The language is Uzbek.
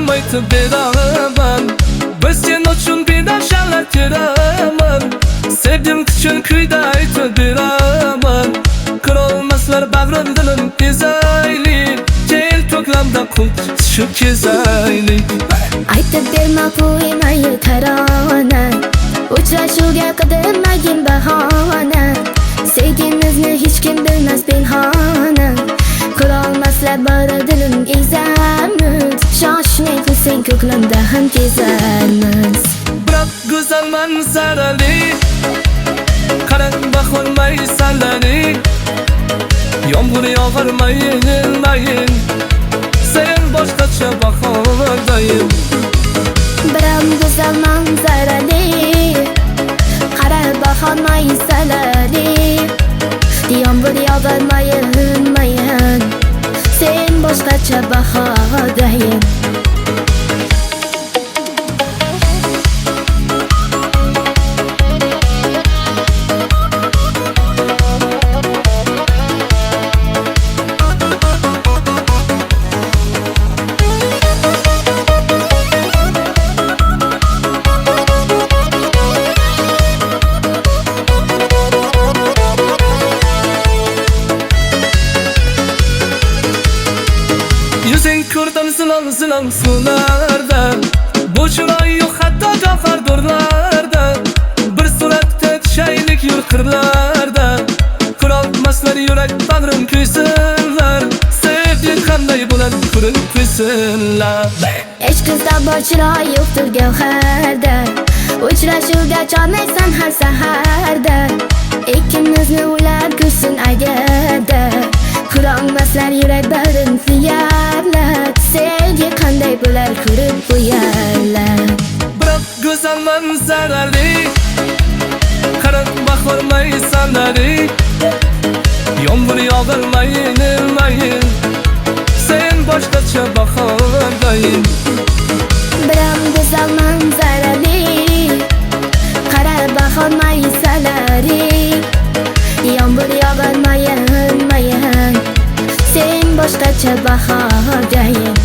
Kalbim aytıp beraman Biz sen uchun bedashalar teraman Sevdim üçün kuyda aytıp beraman Kırolmaslar bagrim dilim ezaylik Kel to'klamda qul tushib kezaylik Aytib berma qo'ymayu tarona Uchrashuvga qidirmagin bahona Sevgimizni hech kim bilmas pinhona Qilolmaslar bari dilim ezamiz Shoshmay qilsang ko'klamda ham kezamiz Biroq go'zal manzarali Qarang bahor maysalari Yomg'ir yog'ar mayin Sen boshqacha bahordayin Biram go'zal manzarali Qara bahor maysalari Yomg'ir yog'ar mayin Sen boshqacha bahordayin Yuzing ko'rdim zilang suvlarda Bu chiroy yo'q hatto gavhardorlarda Bir suratda tushaylik yo'l qirlarda Qilolmaslar yurak bag'rim kuysinlar Sevging qanday bo'ladi ko'rib qo'ysinlar Hech qizda bor chiroy yo'qdir gavharda Uchrashuvga chorlaysan har saharda Ikkimizni ular ko'rsin agarda Qilolmaslar yurak bag'rim suyarlar Sevgi qanday bo'lar ko'rib qo'yarlar Biroq go'zal manzarali Qarang bahor maysalari Yomg'ir yog'ar mayin Sen boshqacha bahordayin Biram go'zal manzarali Qara bahor maysalari Yomg'ir yog'ar mayin Sen boshqacha bahordayin